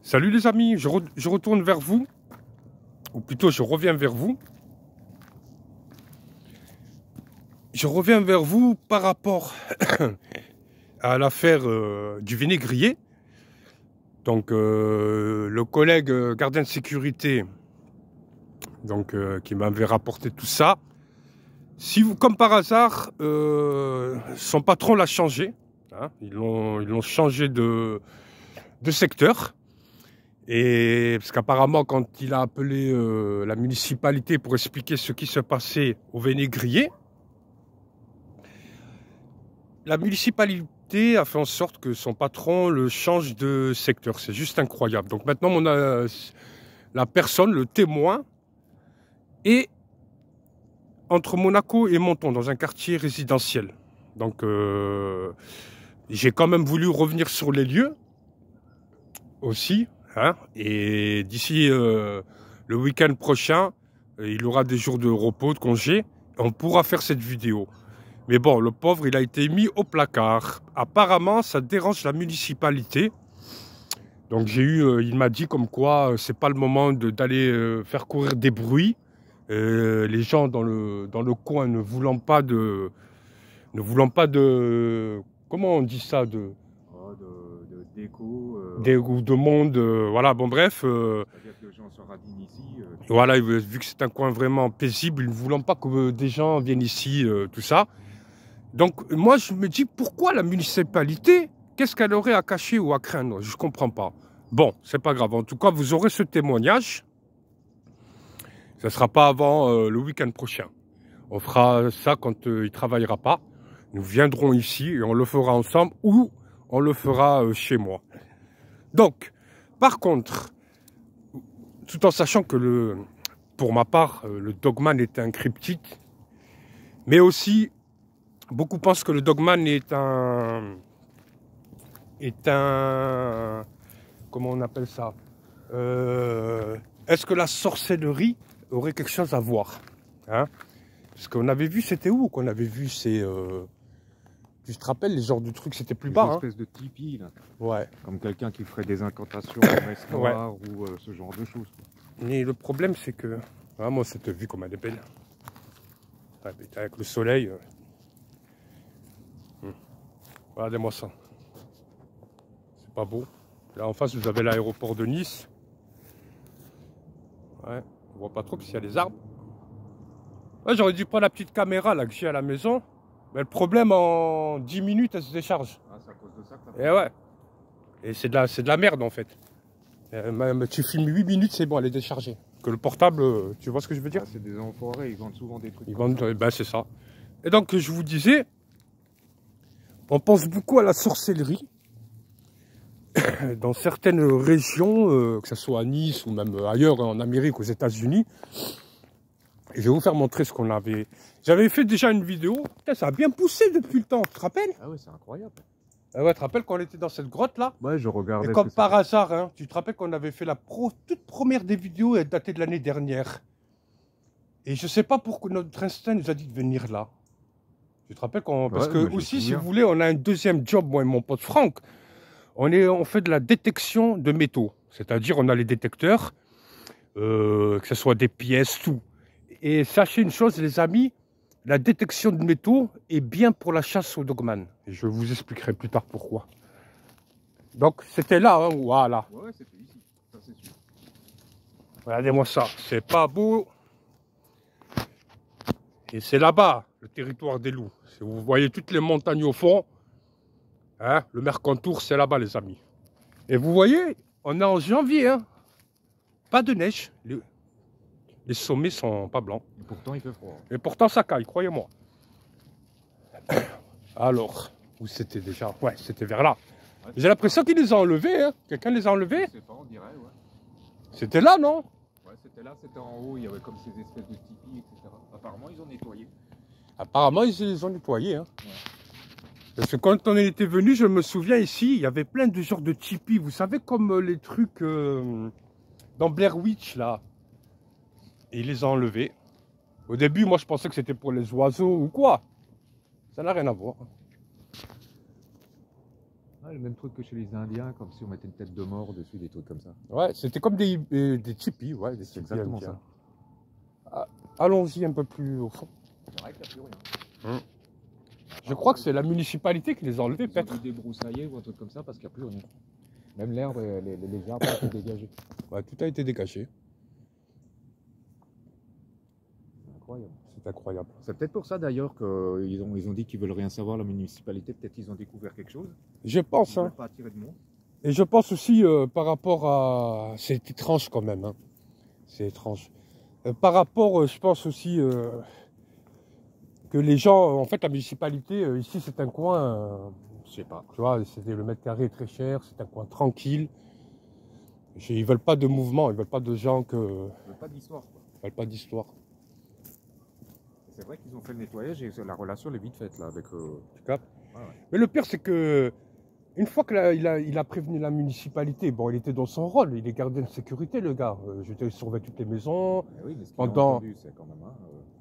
Salut les amis, je retourne vers vous, ou plutôt je reviens vers vous. Je reviens vers vous par rapport à l'affaire du vinaigrier. Donc le collègue gardien de sécurité qui m'avait rapporté tout ça. Si vous, comme par hasard, son patron l'a changé. Hein, ils l'ont changé de secteur. Et parce qu'apparemment, quand il a appelé la municipalité pour expliquer ce qui se passait au vinaigrier, la municipalité a fait en sorte que son patron le change de secteur. C'est juste incroyable. Donc maintenant, on a la personne, le témoin, est entre Monaco et Menton, dans un quartier résidentiel. Donc j'ai quand même voulu revenir sur les lieux aussi. Hein, et d'ici le week-end prochain, il aura des jours de repos, de congé. On pourra faire cette vidéo. Mais bon, le pauvre, il a été mis au placard. Apparemment, ça dérange la municipalité. Donc j'ai eu, il m'a dit comme quoi, c'est pas le moment d'aller faire courir des bruits. Les gens dans le coin ne voulant pas de, comment on dit ça, de déco, de monde, voilà, bon bref. C'est-à-dire que les gens se radinent ici. Voilà, vu que c'est un coin vraiment paisible, ils ne voulant pas que des gens viennent ici, tout ça. Donc moi je me dis, pourquoi la municipalité, qu'est-ce qu'elle aurait à cacher ou à craindre? Je ne comprends pas. Bon, c'est pas grave, en tout cas vous aurez ce témoignage. Ça ne sera pas avant le week-end prochain. On fera ça quand il ne travaillera pas. Nous viendrons ici et on le fera ensemble ou on le fera chez moi. Donc, par contre, tout en sachant que pour ma part, le Dogman est un cryptide, mais aussi, beaucoup pensent que le Dogman est un comment on appelle ça, est-ce que la sorcellerie aurait quelque chose à voir, hein? Parce qu'on avait vu, c'était où qu'on avait vu ces... tu te rappelles, les genres de trucs, c'était plus bas. Une espèce de tipi, là. Ouais. Comme quelqu'un qui ferait des incantations en messe noire, ouais, ou ce genre de choses. Mais le problème, c'est que... Ah, moi, cette vue, comme elle est belle. Avec le soleil. Regardez-moi ça. C'est pas beau. Là, en face, vous avez l'aéroport de Nice. Ouais, on voit pas trop parce qu'il y a des arbres. Ouais, j'aurais dû prendre la petite caméra là que j'ai à la maison. Mais le problème, en 10 minutes, elle se décharge. Ah, c'est à cause de ça que t'as... Et ouais. Et c'est de la merde, en fait. Tu filmes 8 minutes, c'est bon, elle est déchargée. Que le portable, tu vois ce que je veux dire? Ah, c'est des enfoirés, ils vendent souvent des trucs. Ils vendent, ben c'est ça. Et donc, je vous disais, on pense beaucoup à la sorcellerie. Dans certaines régions, que ce soit à Nice ou même ailleurs, en Amérique, aux États-Unis. Et je vais vous faire montrer ce qu'on avait. J'avais fait déjà une vidéo. Putain, ça a bien poussé depuis le temps, tu te rappelles? Ah ouais, c'est incroyable. Ah ouais, tu te rappelles quand on était dans cette grotte là? Ouais, je regardais. Et comme par hasard, hein, tu te rappelles qu'on avait fait la toute première des vidéos, elle datait de l'année dernière. Et je sais pas pourquoi notre instinct nous a dit de venir là. Tu te rappelles qu'on... Parce que aussi, si vous voulez, on a un deuxième job, moi et mon pote Franck. On fait de la détection de métaux. C'est-à-dire, on a les détecteurs, que ce soit des pièces, tout. Et sachez une chose, les amis, la détection de métaux est bien pour la chasse au Dogman. Et je vous expliquerai plus tard pourquoi. Donc, c'était là, hein, voilà. Ouais, c'était ici, ça c'est sûr. Regardez-moi ça, c'est pas beau. Et c'est là-bas, le territoire des loups. Si vous voyez toutes les montagnes au fond, hein, le Mercantour, c'est là-bas, les amis. Et vous voyez, on est en janvier, hein. Pas de neige. Les sommets sont pas blancs. Et pourtant, il fait froid. Et pourtant, ça caille, croyez-moi. Alors, où c'était déjà? Ouais, c'était vers là. Ouais, j'ai l'impression qu'ils les ont enlevés, hein. Quelqu'un les a enlevés? Je sais pas, on dirait, ouais. C'était là, non? Ouais, c'était là, c'était en haut, il y avait comme ces espèces de tipis, etc. Apparemment, ils ont nettoyé. Apparemment, ils les ont nettoyés, hein. Ouais. Parce que quand on était venu, je me souviens ici, il y avait plein de genres de tipis. Vous savez, comme les trucs dans Blair Witch, là. Et ils les ont enlevés. Au début, moi, je pensais que c'était pour les oiseaux ou quoi. Ça n'a rien à voir. Ah, Ouais, le même truc que chez les Indiens, comme si on mettait une tête de mort dessus, des trucs comme ça. Ouais, c'était comme des tipis, ouais, des C'est tipis exactement indiens. ça. Ah, allons-y un peu plus au fond. C'est vrai qu'il n'y a plus rien. Je crois que c'est la municipalité qui les a enlevés, Ils ont peut-être. dû débroussailler ou un truc comme ça parce qu'il n'y a plus rien. Même l'herbe, les arbres ont été dégagés. Ouais, tout a été dégagé. C'est incroyable. C'est incroyable. C'est peut-être pour ça d'ailleurs qu'ils ont dit qu'ils veulent rien savoir, la municipalité. Peut-être qu'ils ont découvert quelque chose. Je pense, Ils ne hein. veulent pas attirer de monde. Et je pense aussi par rapport à... C'est étrange quand même, hein. C'est étrange. Par rapport, je pense aussi que les gens, en fait, la municipalité, ici, c'est un coin, Je sais pas. tu vois, c'était le mètre carré est très cher, c'est un coin tranquille. Ils veulent pas de mouvement, ils veulent pas de gens que... Ils veulent pas d'histoire, quoi. Ils veulent pas d'histoire. C'est vrai qu'ils ont fait le nettoyage et la relation elle est vite faite là avec. Tu captes ? Ouais, ouais. Mais le pire, c'est que une fois qu'il a prévenu la municipalité, bon, il était dans son rôle, il est gardien de sécurité, le gars. J'étais surveillé toutes les maisons. Mais oui, mais ce qu'ils Pendant- ont entendu, c'est quand même.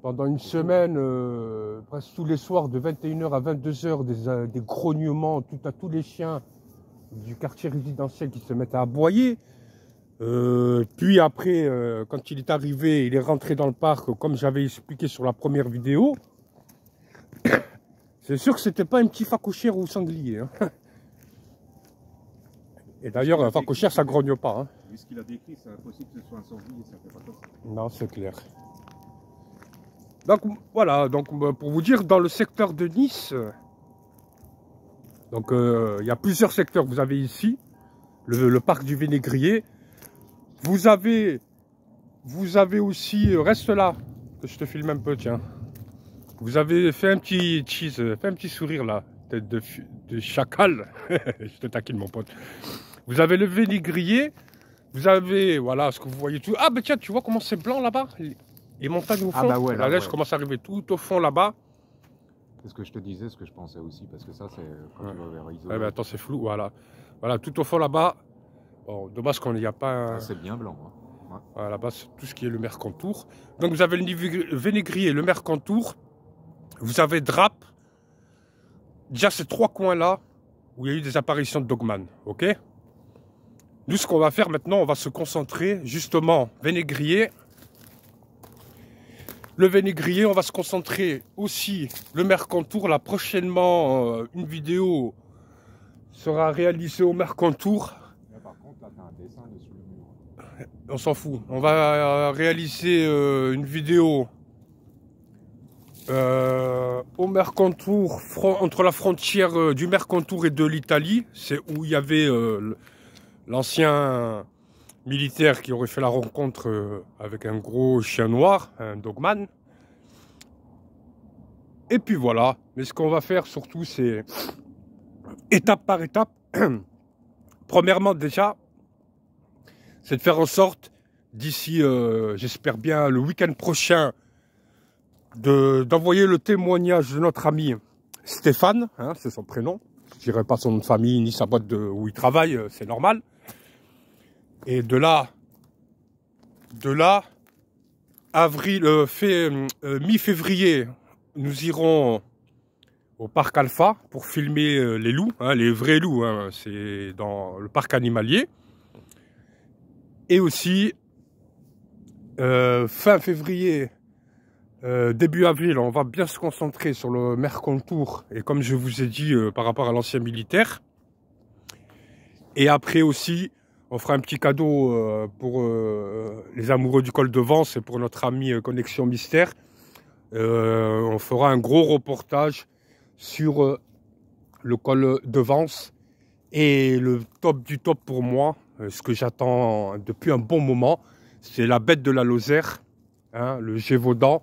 Pendant une semaine, presque tous les soirs, de 21h à 22h, des grognements à tous les chiens du quartier résidentiel qui se mettent à aboyer. Puis après, quand il est arrivé, il est rentré dans le parc, comme j'avais expliqué sur la première vidéo. C'est sûr que c'était pas un petit phacochère ou sanglier. Hein. Et d'ailleurs, un phacochère, ça grogne pas. Hein. Vu ce qu'il a décrit, c'est impossible que ce soit un sanglier, ça fait pas comme ça. Non, c'est clair. Donc voilà, donc, pour vous dire, dans le secteur de Nice, donc il y a plusieurs secteurs. Vous avez ici le parc du Vénégrier. Vous avez aussi, reste là, que je te filme un peu, tiens. Vous avez fait un petit cheese, fait un petit sourire là, tête de chacal. Je te taquine mon pote. Vous avez le Vénégrier. Vous avez, voilà, ce que vous voyez tout. Ah ben tiens, tu vois comment c'est blanc là-bas, les montagnes au fond. Ah bah ouais, la là, neige ouais. commence à arriver tout au fond là-bas. C'est ce que je te disais, ce que je pensais aussi, parce que ça, c'est quand Ouais. tu vas vers Iso. Ouais, mais attends, c'est flou, voilà. Voilà, tout au fond là-bas. Bon, dommage qu'on n'y a pas un... C'est bien blanc. Hein. Ouais. Voilà, là-bas, c'est tout ce qui est le Mercantour. Donc vous avez le Vénégrier, le Mercantour. Vous avez Drape. Déjà, ces trois coins-là où il y a eu des apparitions de Dogman, ok? Nous, ce qu'on va faire maintenant, on va se concentrer justement Vénégrier. Le Vénégrier, on va se concentrer aussi le Mercantour. Là, prochainement, une vidéo sera réalisée au Mercantour. Là, par contre, là, tu as un dessin dessus le mur. On s'en fout. On va réaliser une vidéo au Mercantour, entre la frontière du Mercantour et de l'Italie. C'est où il y avait l'ancien militaire qui aurait fait la rencontre avec un gros chien noir, un Dogman. Et puis voilà. Mais ce qu'on va faire surtout, c'est étape par étape. Premièrement, déjà, c'est de faire en sorte, d'ici, j'espère bien, le week-end prochain, d'envoyer le témoignage de notre ami Stéphane, hein, c'est son prénom. Je ne dirai pas son nom de famille ni sa boîte où il travaille, c'est normal. Et de là, mi-février, nous irons au parc Alpha pour filmer les loups, hein, les vrais loups, hein, c'est dans le parc animalier. Et aussi, fin février, début avril, on va bien se concentrer sur le Mercantour, et comme je vous ai dit, par rapport à l'ancien militaire. Et après aussi, on fera un petit cadeau pour les amoureux du col de Vence et pour notre ami Connexion Mystère. On fera un gros reportage sur le col de Vence. Et le top du top pour moi, ce que j'attends depuis un bon moment, c'est la bête de la Lozère, hein, le Gévaudan.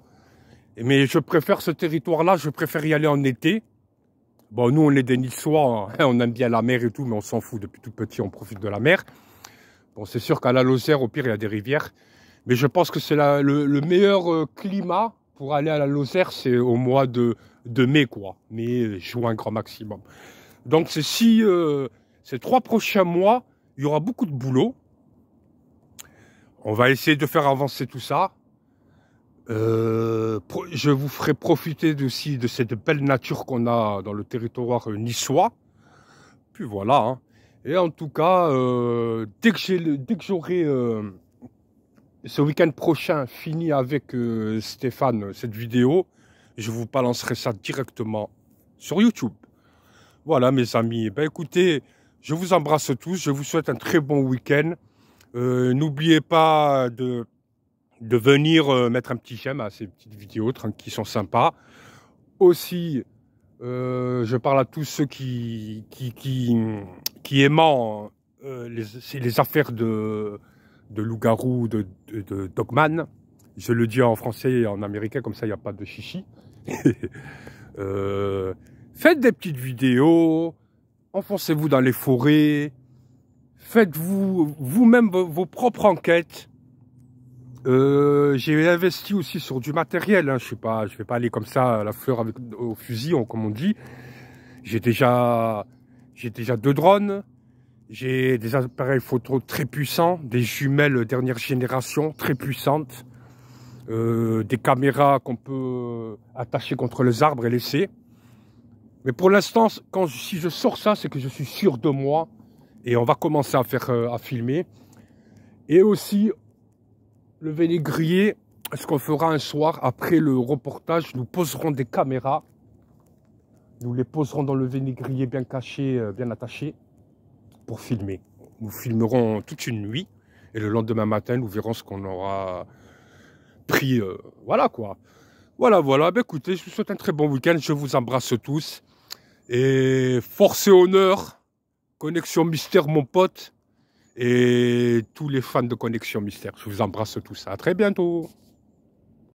Mais je préfère ce territoire-là, je préfère y aller en été. Bon, nous, on est des Niçois, hein, on aime bien la mer et tout, mais on s'en fout. Depuis tout petit, on profite de la mer. Bon, c'est sûr qu'à la Lozère, au pire, il y a des rivières. Mais je pense que c'est le meilleur climat pour aller à la Lozère, c'est au mois de mai, quoi. Mai, juin, grand maximum. Donc, ces 3 prochains mois, il y aura beaucoup de boulot. On va essayer de faire avancer tout ça. Je vous ferai profiter aussi de cette belle nature qu'on a dans le territoire niçois. puis voilà. Hein. Et en tout cas, dès que j'aurai ce week-end prochain fini avec Stéphane cette vidéo, je vous balancerai ça directement sur YouTube. Voilà mes amis, ben écoutez, je vous embrasse tous, je vous souhaite un très bon week-end. N'oubliez pas de venir mettre un petit j'aime à ces petites vidéos qui sont sympas. Aussi, je parle à tous ceux qui aimant les affaires de loup-garou, de Dogman. Je le dis en français et en américain, comme ça il n'y a pas de chichi. Faites des petites vidéos, enfoncez-vous dans les forêts, faites-vous vous-même vos propres enquêtes. J'ai investi aussi sur du matériel, hein. Je vais pas aller comme ça à la fleur au fusil, comme on dit. J'ai déjà 2 drones, j'ai des appareils photo très puissants, des jumelles dernière génération très puissantes, des caméras qu'on peut attacher contre les arbres et laisser. Mais pour l'instant, si je sors ça, c'est que je suis sûr de moi et on va commencer à filmer. Et aussi le vinaigrier, ce qu'on fera un soir après le reportage, nous poserons des caméras. Nous les poserons dans le vinaigrier bien caché, bien attaché, pour filmer. Nous filmerons toute une nuit et le lendemain matin, nous verrons ce qu'on aura pris. Voilà quoi. Voilà. Ben, écoutez, je vous souhaite un très bon week-end. Je vous embrasse tous. Et force et honneur, Connexion Mystère, mon pote. Et tous les fans de Connexion Mystère. Je vous embrasse tous. À très bientôt.